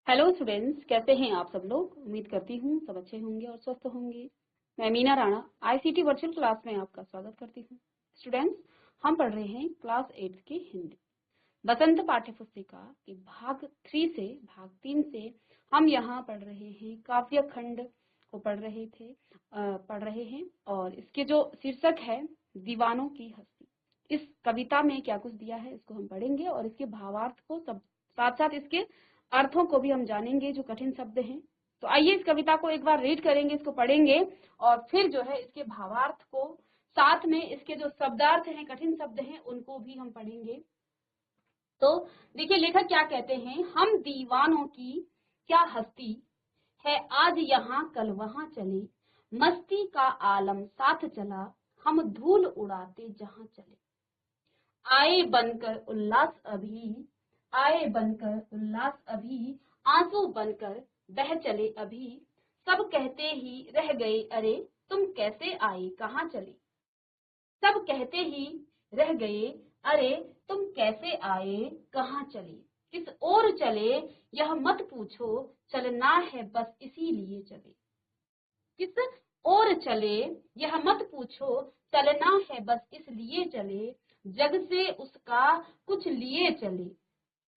Hello students, कैसे हैं आप सब लोग। उम्मीद करती हूँ सब अच्छे होंगे और स्वस्थ होंगे। मैं Meena Rana ICT virtual class में आपका स्वागत करती हूँ। स्टूडेंट्स, हम पढ़ रहे हैं क्लास 8 की हिंदी बसंत पाठ्य पुस्तिका के भाग 3 से भाग 3 से हम यहाँ पढ़ रहे हैं काव्य खंड को पढ़ रहे हैं और इसके जो शीर्षक है दीवानों की हस्ती। इस कविता में क्या कुछ दिया है इसको हम पढ़ेंगे और इसके भावार्थ को सब साथ साथ इसके अर्थों को भी हम जानेंगे जो कठिन शब्द हैं। तो आइए इस कविता को एक बार रीड करेंगे, इसको पढ़ेंगे और फिर जो है इसके भावार्थ को साथ में इसके जो शब्दार्थ हैं, कठिन शब्द हैं, उनको भी हम पढ़ेंगे। तो देखिए लेखक क्या कहते हैं, हम दीवानों की क्या हस्ती है, आज यहाँ कल वहां चले, मस्ती का आलम साथ चला, हम धूल उड़ाते जहां चले। आए बनकर उल्लास अभी, आंसू बनकर बह चले अभी, सब कहते ही रह गए अरे, तुम कैसे आए कहाँ चले। सब कहते ही रह गए अरे, तुम कैसे आए कहाँ चले, किस ओर चले यह मत पूछो, चलना है बस इसीलिए चले। किस ओर चले यह मत पूछो, चलना है बस इसलिए चले, जग से उसका कुछ लिए चले,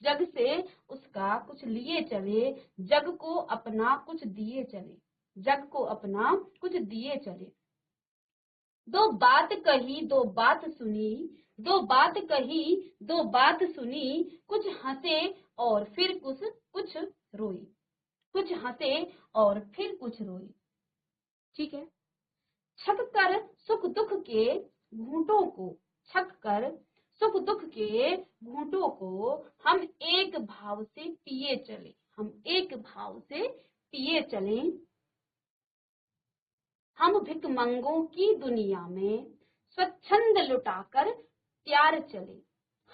जग से उसका कुछ लिए चले, जग को अपना कुछ दिए चले, जग को अपना कुछ दिए चले। दो बात कही दो बात सुनी, दो बात कही दो बात सुनी, कुछ हंसे और फिर कुछ रोई, कुछ हंसे और फिर कुछ रोई। ठीक है। छक कर सुख दुख के घूंटों को, छक कर सुख दुख के घूंटों को, हम एक भाव से पिए चले, हम एक भाव से पिए चले। हम भिकमंगों की दुनिया में स्वच्छंद लुटाकर प्यार चले,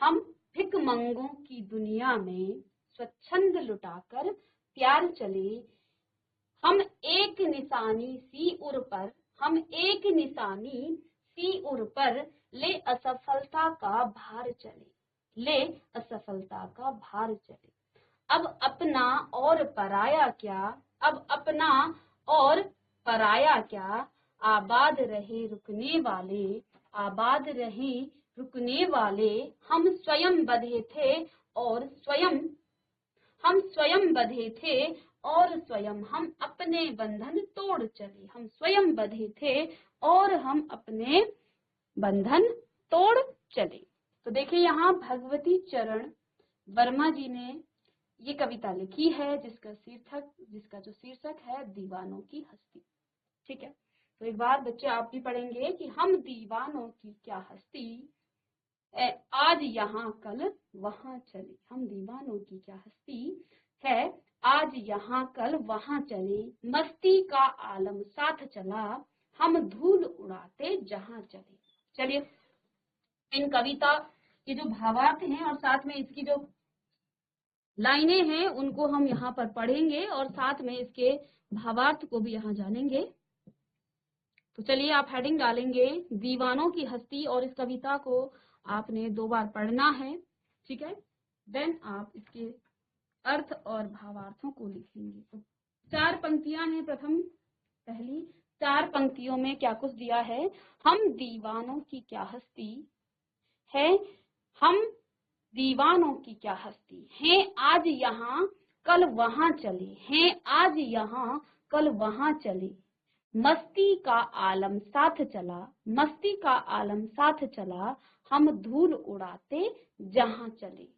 हम भिकमंगों की दुनिया में स्वच्छंद लुटाकर प्यार चले। हम एक निशानी सी उर पर, हम एक निशानी सी उर पर, ले असफलता का भार चले, ले असफलता का भार चले। अब अपना और पराया क्या, अब अपना और पराया क्या, आबाद रहे रुकने वाले, आबाद रहे रुकने वाले। हम स्वयं बंधे थे और स्वयं, हम स्वयं बंधे थे और स्वयं हम अपने बंधन तोड़ चले, हम स्वयं बंधे थे और हम अपने बंधन तोड़ चले। तो देखिए यहाँ भगवती चरण वर्मा जी ने ये कविता लिखी है जिसका जो शीर्षक है दीवानों की हस्ती। ठीक है। तो एक बार बच्चे आप भी पढ़ेंगे कि हम दीवानों की क्या हस्ती, आज यहाँ कल वहां चले, हम दीवानों की क्या हस्ती है, आज यहाँ कल वहां चले, मस्ती का आलम साथ चला, हम धूल उड़ाते जहां चले। चलिए इन कविता के जो भावार्थ हैं और साथ में इसकी जो लाइनें हैं उनको हम यहाँ पर पढ़ेंगे और साथ में इसके भावार्थ को भी यहाँ जानेंगे। तो चलिए आप हेडिंग डालेंगे दीवानों की हस्ती और इस कविता को आपने 2 बार पढ़ना है। ठीक है। देन आप इसके अर्थ और भावार्थों को लिखेंगे। तो 4 पंक्तियां हैं। पहली 4 पंक्तियों में क्या कुछ दिया है, हम दीवानों की क्या हस्ती है, हम दीवानों की क्या हस्ती है, आज यहाँ कल वहां चले, हैं आज यहाँ कल वहां चले, मस्ती का आलम साथ चला, मस्ती का आलम साथ चला, हम धूल उड़ाते जहां चले।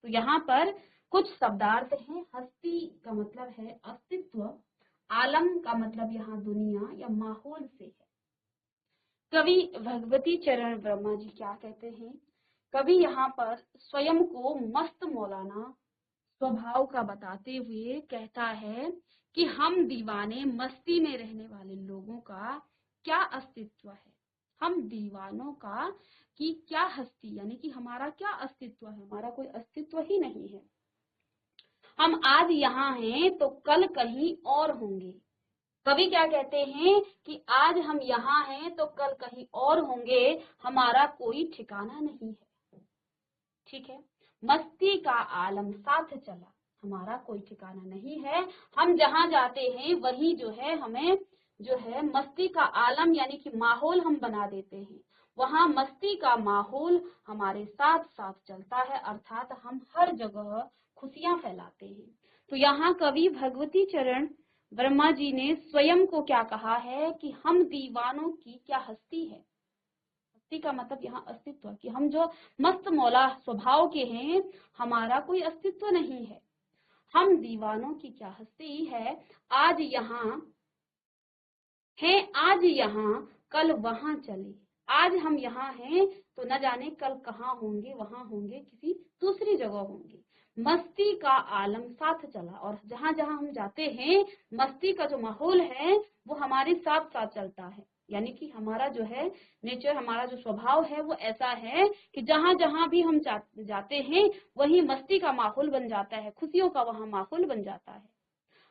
तो यहाँ पर कुछ शब्दार्थ हैं। हस्ती का मतलब है अस्तित्व, आलम का मतलब यहाँ दुनिया या माहौल से है। कवि भगवती चरण वर्मा जी क्या कहते हैं, कवि यहाँ पर स्वयं को मस्त मौलाना स्वभाव का बताते हुए कहता है कि हम दीवाने मस्ती में रहने वाले लोगों का क्या अस्तित्व है, हम दीवानों का की क्या हस्ती, यानी कि हमारा क्या अस्तित्व है, हमारा कोई अस्तित्व ही नहीं है। हम आज यहाँ हैं तो कल कहीं और होंगे। कवि क्या कहते हैं कि आज हम यहाँ हैं तो कल कहीं और होंगे, हमारा कोई ठिकाना नहीं है। ठीक है। मस्ती का आलम साथ चला, हमारा कोई ठिकाना नहीं है। हम जहाँ जाते हैं वही जो है हमें जो है मस्ती का आलम यानी कि माहौल हम बना देते हैं। वहाँ मस्ती का माहौल हमारे साथ साथ चलता है, अर्थात हम हर जगह खुशियां फैलाते हैं। तो यहाँ कवि भगवती चरण वर्मा जी ने स्वयं को क्या कहा है कि हम दीवानों की क्या हस्ती है। हस्ती का मतलब यहाँ अस्तित्व, कि हम जो मस्त मौला स्वभाव के हैं, हमारा कोई अस्तित्व नहीं है। हम दीवानों की क्या हस्ती है, आज यहाँ है, आज यहाँ कल वहां चले। आज हम यहाँ हैं तो न जाने कल कहाँ होंगे, वहां होंगे, किसी दूसरी जगह होंगे। मस्ती का आलम साथ चला, और जहां जहां हम जाते हैं मस्ती का जो माहौल है वो हमारे साथ साथ चलता है। यानी कि हमारा जो है नेचर, हमारा जो स्वभाव है वो ऐसा है कि जहां जहां भी हम जाते हैं वही मस्ती का माहौल बन जाता है, खुशियों का वहां माहौल बन जाता है।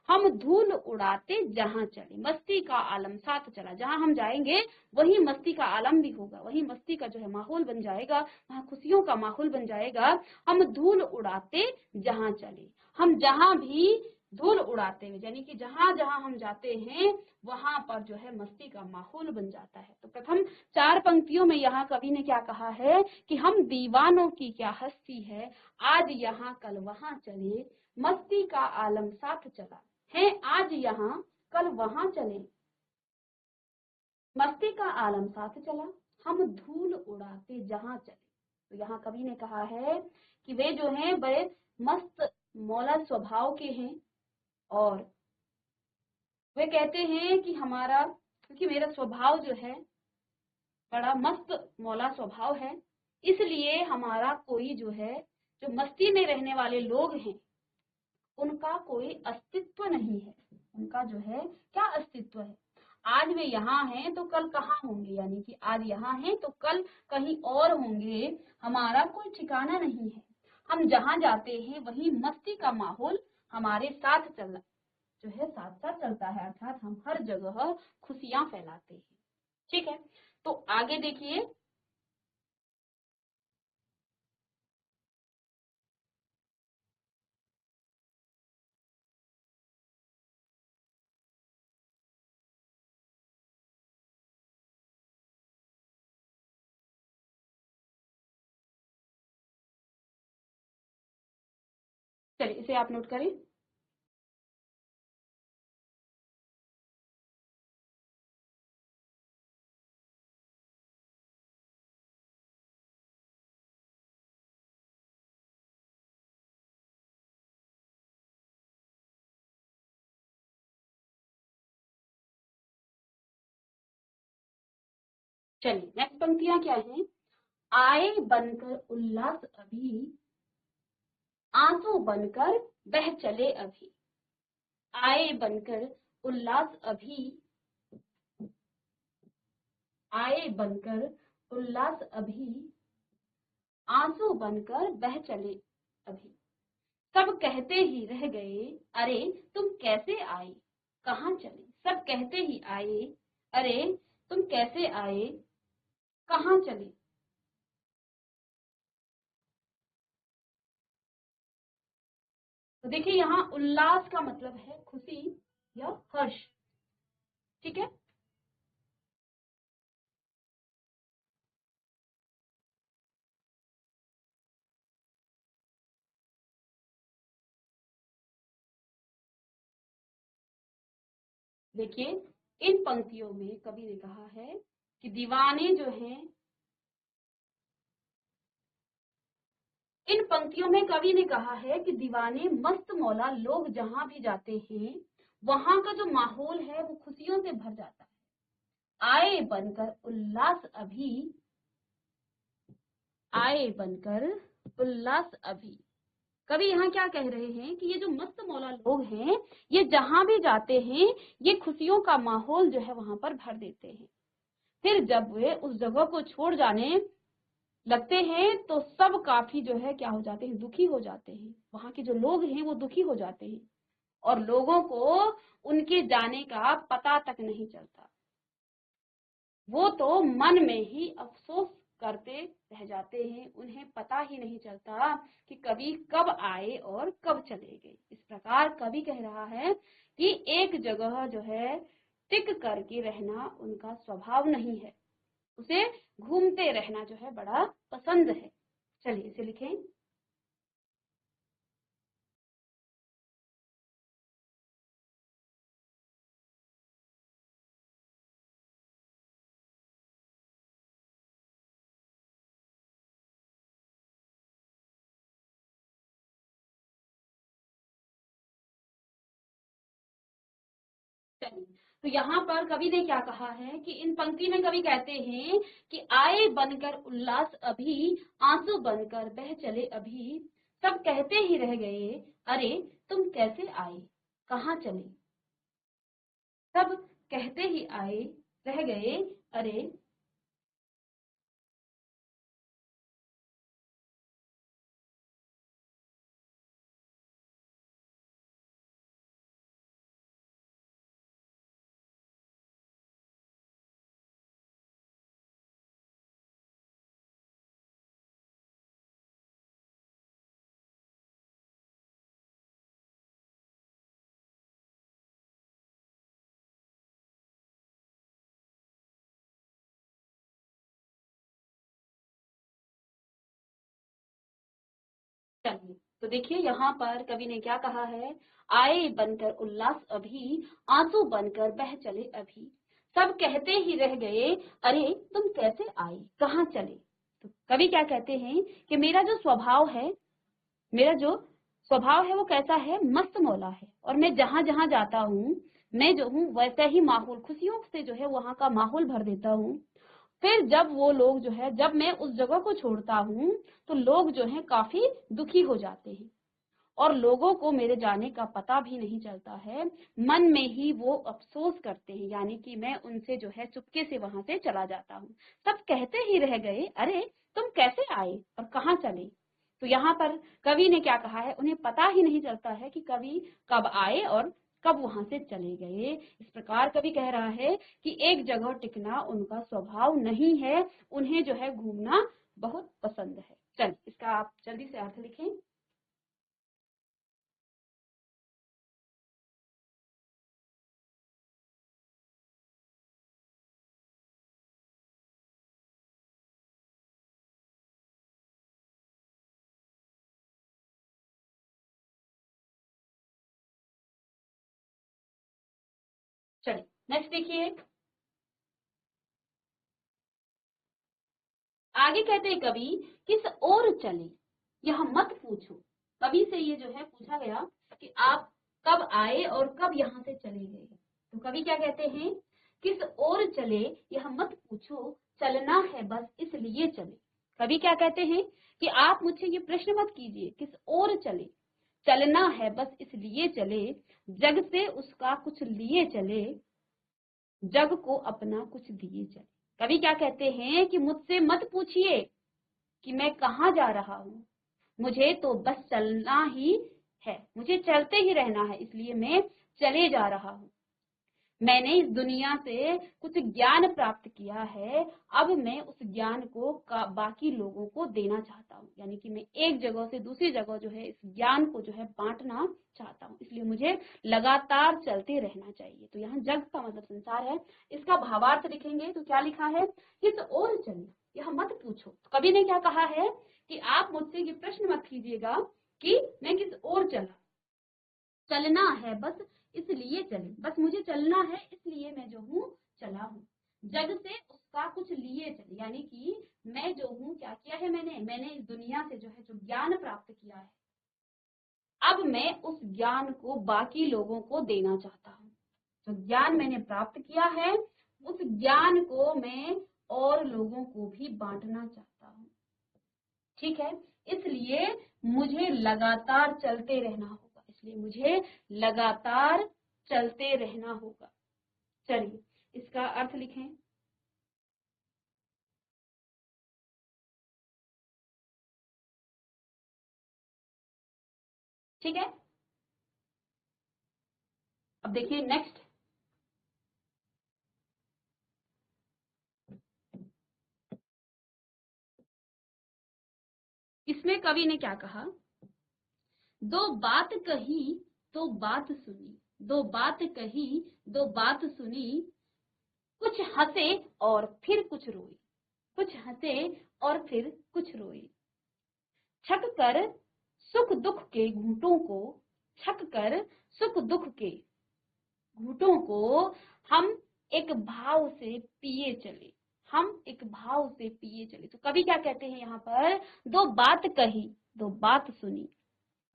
हम धूल उड़ाते जहां चले, मस्ती का आलम साथ चला। जहां हम जाएंगे वही मस्ती का आलम भी होगा, वही मस्ती का जो है माहौल बन जाएगा, वहां खुशियों का माहौल बन जाएगा। हम धूल उड़ाते जहां चले, हम जहां भी धूल उड़ाते हुए, यानी कि जहां जहां हम जाते हैं वहां पर जो है मस्ती का माहौल बन जाता है। तो प्रथम 4 पंक्तियों में यहाँ कवि ने क्या कहा है कि हम दीवानों की क्या हस्ती है, आज यहाँ कल वहां चले, मस्ती का आलम साथ चला है, आज यहाँ कल वहां चले, मस्ती का आलम साथ चला, हम धूल उड़ाते जहां चले। तो यहाँ कवि ने कहा है कि वे जो हैं बड़े मस्त मौला स्वभाव के हैं, और वे कहते हैं कि हमारा, क्योंकि मेरा स्वभाव जो है बड़ा मस्त मौला स्वभाव है, इसलिए हमारा कोई जो है, जो मस्ती में रहने वाले लोग हैं उनका कोई अस्तित्व नहीं है। उनका जो है क्या अस्तित्व है, आज वे यहाँ हैं तो कल कहाँ होंगे, यानी कि आज यहाँ हैं तो कल कहीं और होंगे, हमारा कोई ठिकाना नहीं है। हम जहाँ जाते हैं वही मस्ती का माहौल हमारे साथ जो है साथ साथ चलता है, अर्थात हम हर जगह खुशियां फैलाते हैं। ठीक है, तो आगे देखिए, चलिए इसे आप नोट करें। चलिए नेक्स्ट पंक्तियां क्या हैं, आए बनकर उल्लास अभी, आंसू बनकर बह चले अभी। आए बनकर उल्लास अभी, आए बनकर उल्लास अभी, आंसू बनकर बह चले अभी। सब कहते ही रह गए, अरे तुम कैसे आए, कहाँ चले। सब कहते ही आए, अरे तुम कैसे आए, कहाँ चले। तो देखिए यहाँ उल्लास का मतलब है खुशी या हर्ष। ठीक है, देखिए इन पंक्तियों में कवि ने कहा है कि दीवाने जो हैं, इन पंक्तियों में कवि ने कहा है कि दीवाने मस्त मौला लोग जहां भी जाते हैं वहां का जो माहौल है वो खुशियों से भर जाता है। आए बनकर उल्लास अभी, आए बनकर उल्लास अभी। कवि यहाँ क्या कह रहे हैं कि ये जो मस्त मौला लोग हैं ये जहां भी जाते हैं ये खुशियों का माहौल जो है वहां पर भर देते हैं। फिर जब वे उस जगह को छोड़ जाने लगते हैं तो सब काफी जो है क्या हो जाते हैं, दुखी हो जाते हैं। वहां के जो लोग हैं वो दुखी हो जाते हैं और लोगों को उनके जाने का पता तक नहीं चलता। वो तो मन में ही अफसोस करते रह जाते हैं, उन्हें पता ही नहीं चलता कि कवि कब आए और कब चले गए। इस प्रकार कवि कह रहा है कि एक जगह जो है टिक करके रहना उनका स्वभाव नहीं है, उसे घूमते रहना जो है बड़ा पसंद है। चलिए इसे लिखें। चलिए, तो यहाँ पर कवि ने क्या कहा है कि इन पंक्ति में कवि कहते हैं कि आए बनकर उल्लास अभी, आंसू बनकर बह चले अभी, सब कहते ही रह गए अरे तुम कैसे आए कहाँ चले। सब कहते ही आए रह गए अरे। चलिए, तो देखिए यहाँ पर कवि ने क्या कहा है, आए बनकर उल्लास अभी, आंसू बनकर बह चले अभी, सब कहते ही रह गए अरे तुम कैसे आए कहाँ चले। तो कवि क्या कहते हैं कि मेरा जो स्वभाव है वो कैसा है, मस्त मौला है, और मैं जहां जहां जाता हूँ मैं जो हूँ वैसा ही माहौल, खुशियों से जो है वहां का माहौल भर देता हूँ। फिर जब वो लोग जो है, जब मैं उस जगह को छोड़ता हूँ तो लोग जो है काफी दुखी हो जाते हैं और लोगों को मेरे जाने का पता भी नहीं चलता है, मन में ही वो अफसोस करते हैं, यानी कि मैं उनसे जो है चुपके से वहां से चला जाता हूँ। सब कहते ही रह गए अरे तुम कैसे आए और कहाँ चले। तो यहाँ पर कवि ने क्या कहा है, उन्हें पता ही नहीं चलता है कि कवि कब आए और कब वहां से चले गए। इस प्रकार कवि कह रहा है कि एक जगह टिकना उनका स्वभाव नहीं है, उन्हें जो है घूमना बहुत पसंद है। चल इसका आप जल्दी से अर्थ लिखें। चलिए नेक्स्ट देखिए, आगे कहते हैं कवि, किस ओर चले यह मत पूछो। कवि से ये जो है पूछा गया कि आप कब आए और कब यहाँ से चले गए। तो कवि क्या कहते हैं, किस ओर चले यह मत पूछो, चलना है बस इसलिए चले। कवि क्या कहते हैं कि आप मुझसे ये प्रश्न मत कीजिए किस ओर चले, चलना है बस इसलिए चले, जग से उसका कुछ लिए चले, जग को अपना कुछ दिए चले। कवि क्या कहते हैं कि मुझसे मत पूछिए कि मैं कहाँ जा रहा हूँ, मुझे तो बस चलना ही है, मुझे चलते ही रहना है, इसलिए मैं चले जा रहा हूँ। मैंने इस दुनिया से कुछ ज्ञान प्राप्त किया है, अब मैं उस ज्ञान को बाकी लोगों को देना चाहता हूँ, यानी कि मैं एक जगह से दूसरी जगह जो है इस ज्ञान को जो है बांटना चाहता हूँ, इसलिए मुझे लगातार चलते रहना चाहिए। तो यहाँ जग का मतलब संसार है, इसका भावार्थ लिखेंगे तो क्या लिखा है, किस ओर चले यह मत पूछो। तो कवि ने क्या कहा है कि आप मुझसे ये प्रश्न मत कीजिएगा कि मैं किस ओर चला, चलना है बस इसलिए चले, बस मुझे चलना है इसलिए मैं जो हूँ चला हूँ। जग से उसका कुछ लिए चले, यानी कि मैं जो हूँ क्या किया है, मैंने इस दुनिया से जो है जो ज्ञान प्राप्त किया है, अब मैं उस ज्ञान को बाकी लोगों को देना चाहता हूँ। जो ज्ञान मैंने प्राप्त किया है उस ज्ञान को मैं और लोगों को भी बांटना चाहता हूँ। ठीक है, इसलिए मुझे लगातार चलते रहना होगा, इसलिए मुझे लगातार चलते रहना होगा। चलिए इसका अर्थ लिखें। ठीक है, अब देखिए नेक्स्ट। इसमें कवि ने क्या कहा, दो बात कही दो बात सुनी, दो बात कही दो बात सुनी, कुछ हंसे और फिर कुछ रोई, कुछ हंसे और फिर कुछ रोई। छक कर सुख दुख के घूंटों को, छक कर सुख दुख के घूंटों को हम एक भाव से पिए चले, हम एक भाव से पिए चले। तो कवि क्या कहते हैं यहाँ पर, दो बात कही दो बात सुनी,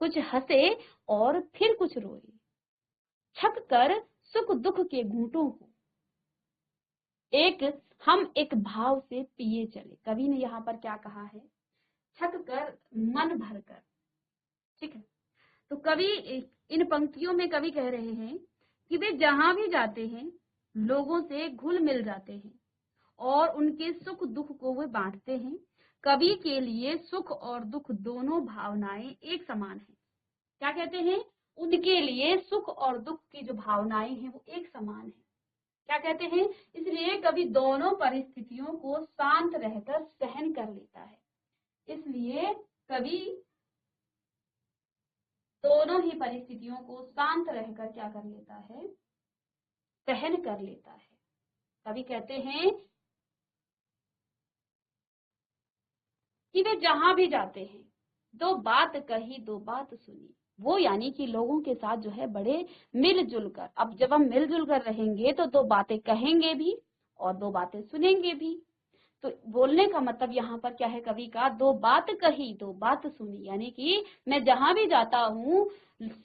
कुछ हंसे और फिर कुछ रोए, छक कर सुख दुख के घूंटों को हम एक भाव से पिए चले। कवि ने यहाँ पर क्या कहा है, छक कर मन भर कर, ठीक है। तो कवि इन पंक्तियों में कवि कह रहे हैं कि वे जहां भी जाते हैं लोगों से घुल मिल जाते हैं और उनके सुख दुख को वे बांटते हैं। कवि के लिए सुख और दुख दोनों भावनाएं एक समान है। क्या कहते हैं, उनके लिए सुख और दुख की जो भावनाएं हैं वो एक समान है। क्या कहते हैं, इसलिए कवि दोनों परिस्थितियों को शांत रहकर सहन कर लेता है। इसलिए कवि दोनों ही परिस्थितियों को शांत रहकर क्या कर लेता है, सहन कर लेता है। कवि कहते हैं कि वे जहां भी जाते हैं दो बात कही दो बात सुनी, वो यानी कि लोगों के साथ जो है बड़े मिलजुल कर, अब जब हम मिलजुल कर रहेंगे तो दो बातें कहेंगे भी और दो बातें सुनेंगे भी। तो बोलने का मतलब यहाँ पर क्या है कवि का, दो बात कही दो बात सुनी, यानी कि मैं जहां भी जाता हूँ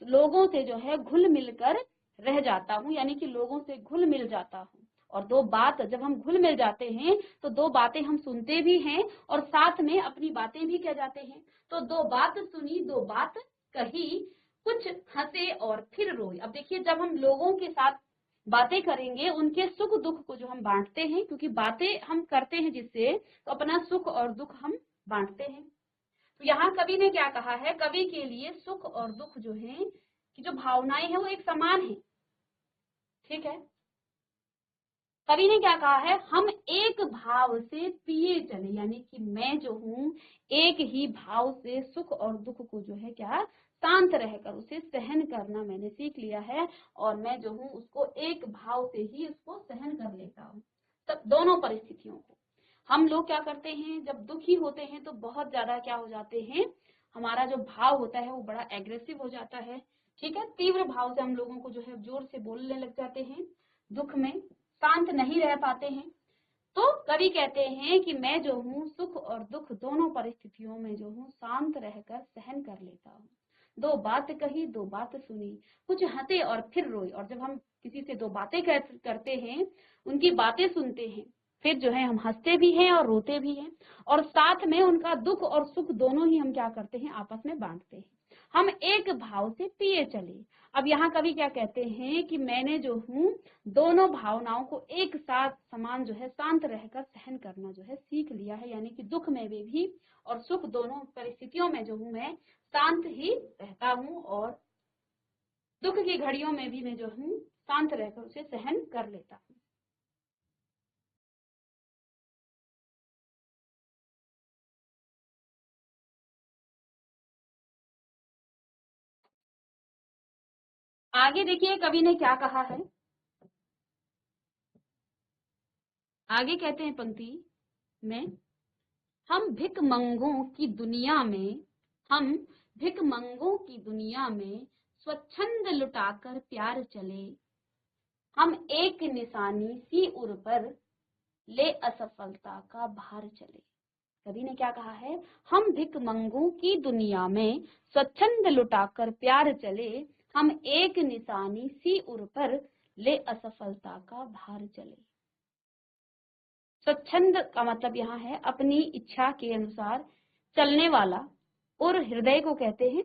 लोगों से जो है घुल मिलकर रह जाता हूँ, यानी कि लोगों से घुल मिल जाता हूँ। और दो बात, जब हम घुल मिल जाते हैं तो दो बातें हम सुनते भी हैं और साथ में अपनी बातें भी कह जाते हैं। तो दो बात सुनी दो बात कही, कुछ हंसे और फिर रोई। अब देखिए, जब हम लोगों के साथ बातें करेंगे उनके सुख दुख को जो हम बांटते हैं, क्योंकि बातें हम करते हैं जिससे, तो अपना सुख और दुख हम बांटते हैं। तो यहाँ कवि ने क्या कहा है, कवि के लिए सुख और दुख जो है कि जो भावनाएं हैं वो एक समान है, ठीक है। कवि ने क्या कहा है, हम एक भाव से पिए चले, यानी कि मैं जो हूँ एक ही भाव से सुख और दुख को जो है क्या शांत रहकर उसे सहन करना मैंने सीख लिया है और मैं जो हूँ उसको एक भाव से ही उसको सहन कर लेता हूँ। तब दोनों परिस्थितियों को हम लोग क्या करते हैं, जब दुखी होते हैं तो बहुत ज्यादा क्या हो जाते हैं, हमारा जो भाव होता है वो बड़ा एग्रेसिव हो जाता है, ठीक है। तीव्र भाव से हम लोगों को जो है जोर से बोलने लग जाते हैं, दुख में शांत नहीं रह पाते हैं। तो कवि कहते हैं कि मैं जो हूँ सुख और दुख दोनों परिस्थितियों में जो हूँ शांत रहकर सहन कर लेता हूँ। दो बात कही दो बात सुनी, कुछ हंसे और फिर रोई। और जब हम किसी से दो बातें करते हैं, उनकी बातें सुनते हैं, फिर जो है हम हंसते भी हैं और रोते भी हैं और साथ में उनका दुख और सुख दोनों ही हम क्या करते हैं, आपस में बांटते हैं। हम एक भाव से पिए चले। अब यहाँ कवि क्या कहते हैं कि मैंने जो हूँ दोनों भावनाओं को एक साथ समान जो है शांत रहकर सहन करना जो है सीख लिया है, यानी कि दुख में भी और सुख दोनों परिस्थितियों में जो हूँ मैं शांत ही रहता हूँ और दुख की घड़ियों में भी मैं जो हूँ शांत रहकर उसे सहन कर लेता हूँ। आगे देखिए कवि ने क्या कहा है, आगे कहते हैं पंक्ति में, हम भिख मंगों की दुनिया में, हम भिख मंगों की दुनिया में स्वच्छंद लुटाकर प्यार चले, हम एक निशानी सी उर पर ले असफलता का भार चले। कवि ने क्या कहा है, हम भिख मंगों की दुनिया में स्वच्छंद लुटाकर प्यार चले, हम एक निशानी सी उर पर ले असफलता का भार चले। स्वच्छंद का मतलब यहाँ है अपनी इच्छा के अनुसार चलने वाला, और हृदय को कहते हैं,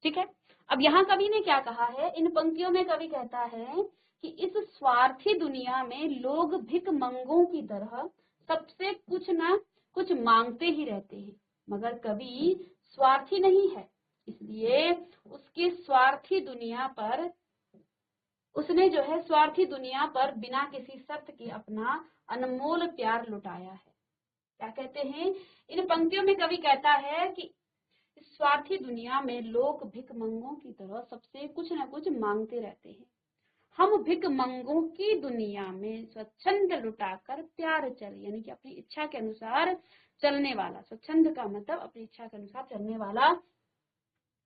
ठीक है। अब यहाँ कवि ने क्या कहा है, इन पंक्तियों में कवि कहता है कि इस स्वार्थी दुनिया में लोग भिख मंगों की तरह सबसे कुछ ना कुछ मांगते ही रहते हैं, मगर कवि स्वार्थी नहीं है, इसलिए उसकी स्वार्थी दुनिया पर उसने जो है स्वार्थी दुनिया पर बिना किसी शर्त के अपना अनमोल प्यार लुटाया है। क्या कहते हैं, इन पंक्तियों में कवि कहता है कि स्वार्थी दुनिया में लोग भिखमंगों की तरह सबसे कुछ न कुछ मांगते रहते हैं। हम भिखमंगों की दुनिया में स्वच्छंद लुटाकर प्यार चले, यानी कि अपनी इच्छा के अनुसार चलने वाला। स्वच्छंद का मतलब अपनी इच्छा के अनुसार चलने वाला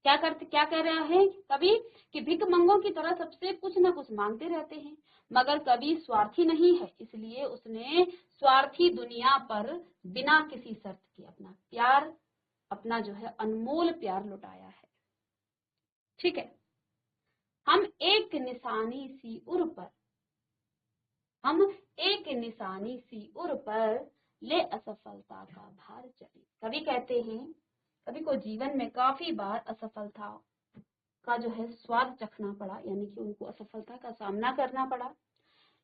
क्या कह रहा है कवि कि भिखमंगों की तरह सबसे कुछ न कुछ मांगते रहते हैं, मगर कभी स्वार्थी नहीं है, इसलिए उसने स्वार्थी दुनिया पर बिना किसी शर्त के अपना प्यार, अपना जो है अनमोल प्यार लुटाया है। ठीक है, हम एक निशानी सी उर पर ले असफलता का भार चले। कवि कहते हैं कवि को जीवन में काफी बार असफलता का जो है स्वाद चखना पड़ा, यानी कि उनको असफलता का सामना करना पड़ा,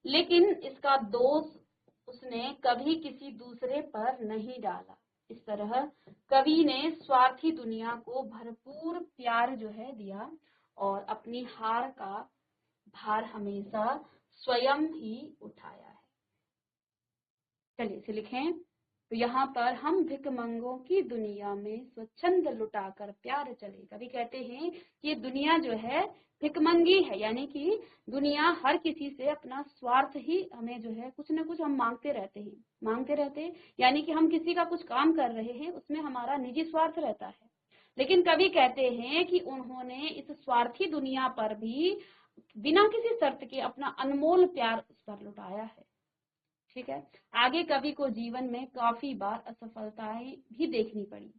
लेकिन इसका दोष उसने कभी किसी दूसरे पर नहीं डाला। इस तरह कवि ने स्वार्थी दुनिया को भरपूर प्यार जो है दिया और अपनी हार का भार हमेशा स्वयं ही उठाया है। चलिए इसे लिखें। तो यहाँ पर हम भिखमंगों की दुनिया में स्वच्छंद लुटाकर प्यार चले। कवि कहते हैं कि ये दुनिया जो है भिखमंगी है, यानी कि दुनिया हर किसी से अपना स्वार्थ ही हमें जो है कुछ न कुछ हम मांगते रहते हैं, यानी कि हम किसी का कुछ काम कर रहे हैं उसमें हमारा निजी स्वार्थ रहता है। लेकिन कवि कहते हैं कि उन्होंने इस स्वार्थी दुनिया पर भी बिना किसी शर्त के अपना अनमोल प्यार उस पर लुटाया है। ठीक है, आगे कवि को जीवन में काफी बार असफलताएं भी देखनी पड़ी,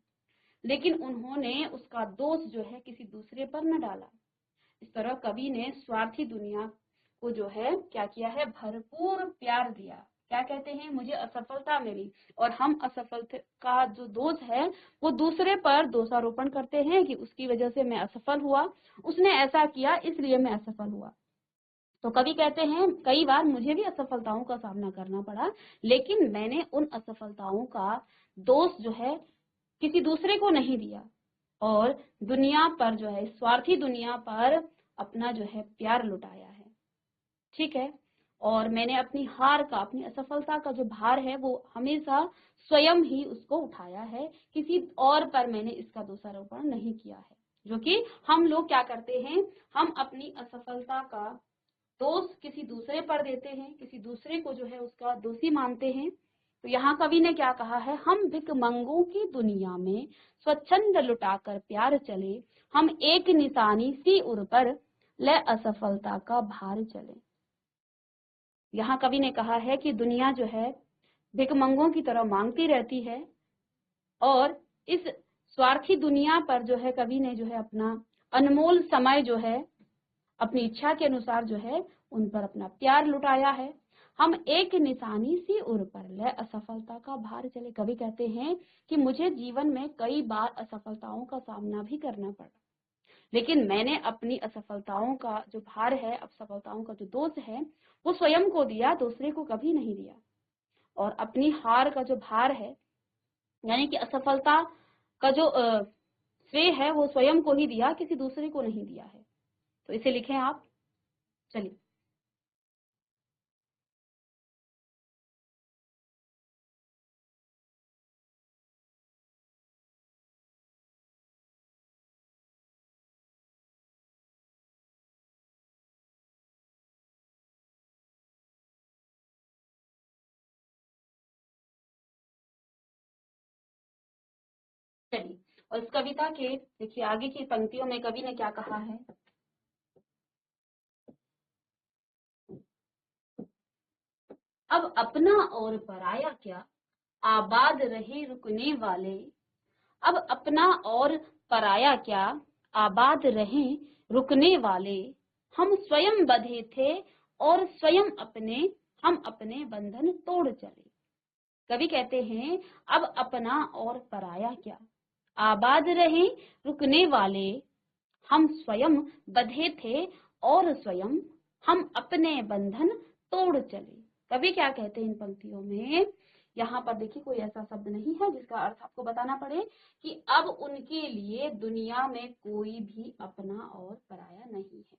लेकिन उन्होंने उसका दोष जो है किसी दूसरे पर न डाला। इस तरह कवि ने स्वार्थी दुनिया को जो है क्या किया है, भरपूर प्यार दिया। क्या कहते हैं, मुझे असफलता मिली, और हम असफलता का जो दोष है वो दूसरे पर दोषारोपण करते हैं कि उसकी वजह से मैं असफल हुआ, उसने ऐसा किया इसलिए मैं असफल हुआ। तो कवि कहते हैं कई बार मुझे भी असफलताओं का सामना करना पड़ा, लेकिन मैंने उन असफलताओं का दोष जो है किसी दूसरे को नहीं दिया और दुनिया पर जो है, स्वार्थी दुनिया पर अपना जो है प्यार लुटाया है। ठीक है, और मैंने अपनी हार का, अपनी असफलता का जो भार है वो हमेशा स्वयं ही उसको उठाया है, किसी और पर मैंने इसका दोषारोपण नहीं किया है। जो कि हम लोग क्या करते हैं, हम अपनी असफलता का दोष किसी दूसरे पर देते हैं, किसी दूसरे को जो है उसका दोषी मानते हैं। तो यहाँ कवि ने क्या कहा है, हम भिखमंगों की दुनिया में स्वच्छंद लुटाकर प्यार चले, हम एक निशानी सी उर पर ले असफलता का भार चले। यहाँ कवि ने कहा है कि दुनिया जो है भिखमंगों की तरह मांगती रहती है, और इस स्वार्थी दुनिया पर जो है कवि ने जो है अपना अनमोल समय जो है अपनी इच्छा के अनुसार जो है उन पर अपना प्यार लुटाया है। हम एक निशानी सी उर पर ले असफलता का भार चले। कवि कहते हैं कि मुझे जीवन में कई बार असफलताओं का सामना भी करना पड़ा, लेकिन मैंने अपनी असफलताओं का जो भार है, असफलताओं का जो दोष है वो स्वयं को दिया, दूसरे को कभी नहीं दिया। और अपनी हार का जो भार है, यानी कि असफलता का जो श्रेय है वो स्वयं को ही दिया, किसी दूसरे को नहीं दिया है। तो इसे लिखें आप। चलिए चलिए, और इस कविता के देखिए आगे की पंक्तियों में कवि ने क्या कहा है, अब अपना और पराया क्या, आबाद रहे रुकने वाले। अब अपना और पराया क्या, आबाद रहे रुकने वाले। हम स्वयं बंधे थे और स्वयं हम अपने बंधन तोड़ चले। कवि कहते हैं अब अपना और पराया क्या, आबाद रहे रुकने वाले। हम स्वयं बंधे थे और स्वयं हम अपने बंधन तोड़ चले। कवि क्या कहते हैं इन पंक्तियों में, यहाँ पर देखिए कोई ऐसा शब्द नहीं है जिसका अर्थ आपको बताना पड़े कि अब उनके लिए दुनिया में कोई भी अपना और पराया नहीं है।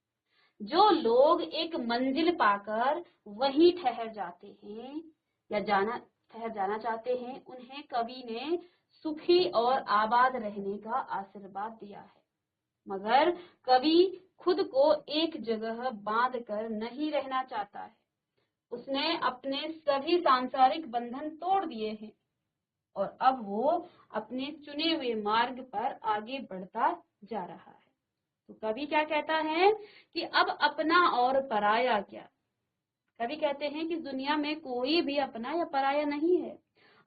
जो लोग एक मंजिल पाकर वहीं ठहर जाते हैं या ठहर जाना चाहते हैं, उन्हें कवि ने सुखी और आबाद रहने का आशीर्वाद दिया है। मगर कवि खुद को एक जगह बांध कर नहीं रहना चाहता है। उसने अपने सभी सांसारिक बंधन तोड़ दिए हैं और अब वो अपने चुने हुए मार्ग पर आगे बढ़ता जा रहा है। तो कवि क्या कहता है कि अब अपना और पराया क्या। कवि कहते हैं कि दुनिया में कोई भी अपना या पराया नहीं है।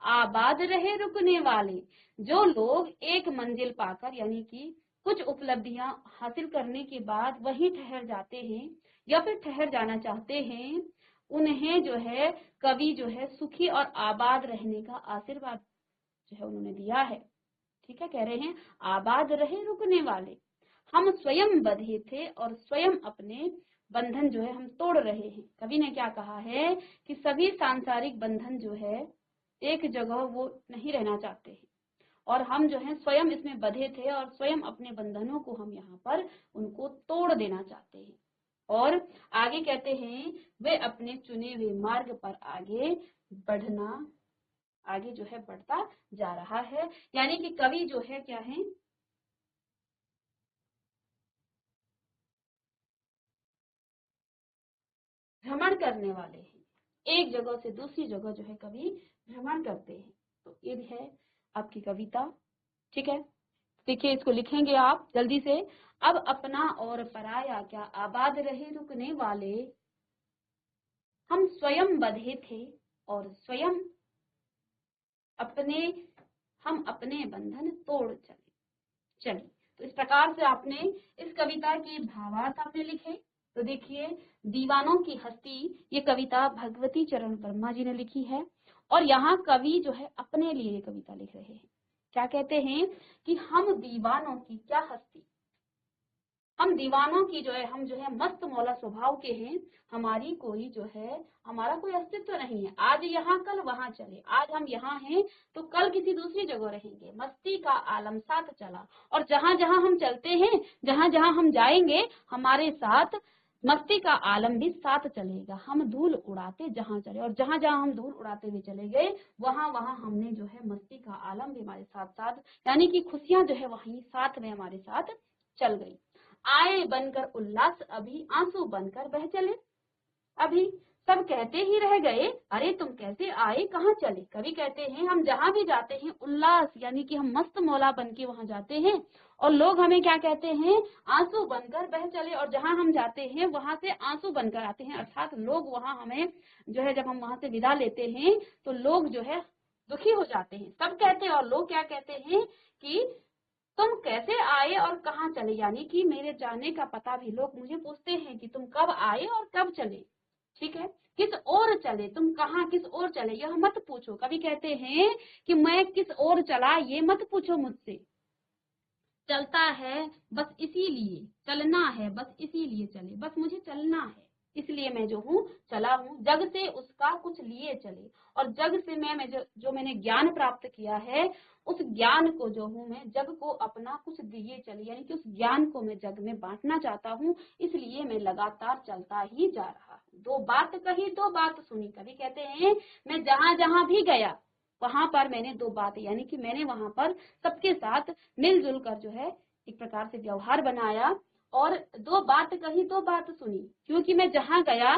आबाद रहे रुकने वाले। जो लोग एक मंजिल पाकर यानी कि कुछ उपलब्धियां हासिल करने के बाद वहीं ठहर जाते हैं या फिर ठहर जाना चाहते हैं, उन्हें जो है कवि जो है सुखी और आबाद रहने का आशीर्वाद जो है उन्होंने दिया है। ठीक है, कह रहे हैं आबाद रहे रुकने वाले। हम स्वयं बंधे थे और स्वयं अपने बंधन जो है हम तोड़ रहे हैं। कवि ने क्या कहा है कि सभी सांसारिक बंधन जो है एक जगह वो नहीं रहना चाहते हैं और हम जो है स्वयं इसमें बंधे थे और स्वयं अपने बंधनों को हम यहाँ पर उनको तोड़ देना चाहते हैं। और आगे कहते हैं वे अपने चुने हुए मार्ग पर आगे जो है बढ़ता जा रहा है। यानी कि कवि जो है क्या है, भ्रमण करने वाले हैं। एक जगह से दूसरी जगह जो है कवि भ्रमण करते हैं। तो ये है आपकी कविता। ठीक है, देखिए इसको लिखेंगे आप जल्दी से। अब अपना और पराया क्या, आबाद रहे रुकने वाले। हम स्वयं बंधे थे और स्वयं अपने बंधन तोड़ चले। तो इस प्रकार से आपने इस कविता के भावार्थ आपने लिखे। तो देखिए, दीवानों की हस्ती, ये कविता भगवती चरण वर्मा जी ने लिखी है और यहाँ कवि जो है अपने लिए कविता लिख रहे हैं। क्या कहते हैं कि हम दीवानों की क्या हस्ती, हम दीवानों की जो है, हम जो है मस्त मौला स्वभाव के हैं। हमारी कोई जो है, हमारा कोई अस्तित्व नहीं है। आज यहाँ कल वहां चले, आज हम यहाँ हैं तो कल किसी दूसरी जगह रहेंगे। मस्ती का आलम साथ चला और जहां जहां हम चलते हैं, जहां जहां हम जाएंगे, हमारे साथ मस्ती का आलम भी साथ चलेगा। हम धूल उड़ाते जहां चले और जहां जहां हम धूल उड़ाते हुए चले गए, वहां वहां हमने जो है मस्ती का आलम भी हमारे साथ साथ, यानी कि खुशियां जो है वहीं साथ में हमारे साथ चल गई। आए बनकर उल्लास, अभी आंसू बनकर बह चले। अभी सब कहते ही रह गए, अरे तुम कैसे आए कहाँ चले। कवि कहते हैं हम जहां भी जाते हैं उल्लास, यानी कि हम मस्त मौला बन के वहां जाते हैं और लोग हमें क्या कहते हैं, आंसू बनकर बह चले। और जहां हम जाते हैं वहां से आंसू बनकर आते हैं, अर्थात लोग वहां हमें जो है, जब हम वहां से विदा लेते हैं तो लोग जो है दुखी हो जाते हैं। सब कहते हैं और लोग क्या कहते हैं कि तुम कैसे आए और कहाँ चले, यानी कि मेरे जाने का पता भी लोग मुझे पूछते हैं कि तुम कब आए और कब चले। ठीक है, किस ओर चले, तुम कहाँ किस ओर चले, यह मत पूछो। कभी कहते हैं कि मैं किस ओर चला ये मत पूछो मुझसे। चलता है बस इसीलिए, चलना है बस इसीलिए चले, बस मुझे चलना है इसलिए मैं जो हूँ चला हूँ। जग से उसका कुछ लिए चले, और जग से मैं जो मैंने ज्ञान प्राप्त किया है, उस ज्ञान को जो हूँ मैं जग को अपना कुछ दिए चले, यानी कि उस ज्ञान को मैं जग में बांटना चाहता हूँ, इसलिए मैं लगातार चलता ही जा रहा हूँ। दो बात कही दो बात सुनी। कभी कहते हैं मैं जहां जहां भी गया वहां पर मैंने दो बातें, यानी कि मैंने वहां पर सबके साथ मिलजुल कर जो है एक प्रकार से व्यवहार बनाया और दो बात कही दो बात सुनी, क्योंकि मैं जहां गया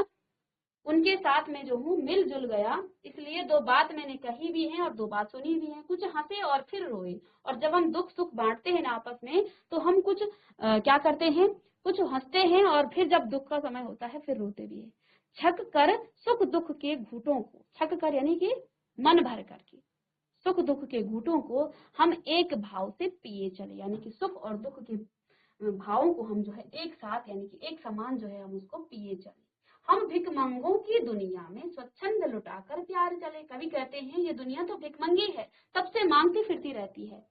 उनके साथ में जो हूँ मिलजुल गया, इसलिए दो बात मैंने कही भी है और दो बात सुनी भी है। कुछ हंसे और फिर रोए, और जब हम दुख सुख बांटते हैं ना आपस में, तो हम कुछ क्या करते हैं, कुछ हंसते हैं और फिर जब दुख का समय होता है फिर रोते भी है। छक कर सुख दुख के घूंटों को, छक कर यानी कि मन भर करके, सुख दुख के घूंटों को हम एक भाव से पिए चले, यानी कि सुख और दुख के भावों को हम जो है एक साथ, यानी कि एक समान जो है हम उसको पिए चले। हम भिकमंगों की दुनिया में स्वच्छंद लुटाकर प्यार चले। कवि कहते हैं ये दुनिया तो भिकमंगी है, सबसे मांगती फिरती रहती है।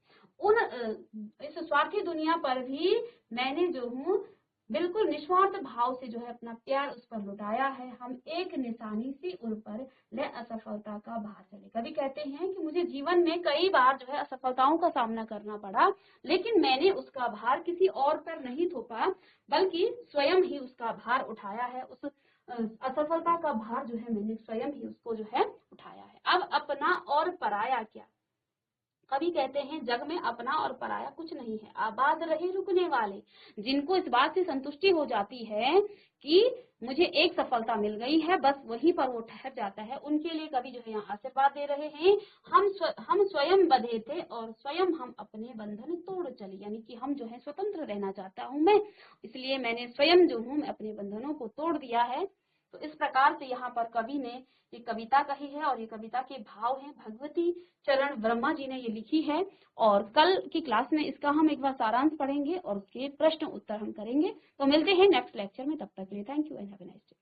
इस स्वार्थी दुनिया पर भी मैंने जो हूँ बिल्कुल निस्वार्थ भाव से जो है अपना प्यार उस पर लुटाया है। हम एक निशानी सी उन पर ले असफलता का भार चले। कभी कहते हैं कि मुझे जीवन में कई बार जो है असफलताओं का सामना करना पड़ा, लेकिन मैंने उसका भार किसी और पर नहीं थोपा, बल्कि स्वयं ही उसका भार उठाया है। उस असफलता का भार जो है मैंने स्वयं ही उसको जो है उठाया है। अब अपना और पराया क्या, कवि कहते हैं जग में अपना और पराया कुछ नहीं है, आबाद रहे रुकने वाले। जिनको इस बात से संतुष्टि हो जाती है कि मुझे एक सफलता मिल गई है, बस वहीं पर वो ठहर जाता है, उनके लिए कवि जो है यहाँ आशीर्वाद दे रहे हैं। हम स्वयं बंधे थे और स्वयं हम अपने बंधन तोड़ चले, यानी कि हम जो है स्वतंत्र रहना चाहता हूँ मैं, इसलिए मैंने स्वयं जो हूँ मैं अपने बंधनों को तोड़ दिया है। तो इस प्रकार से यहाँ पर कवि ने ये कविता कही है और ये कविता के भाव हैं, भगवती चरण ब्रह्मा जी ने ये लिखी है। और कल की क्लास में इसका हम एक बार सारांश पढ़ेंगे और उसके प्रश्न उत्तर हम करेंगे। तो मिलते हैं नेक्स्ट लेक्चर में, तब तक के लिए thank you and have a nice day.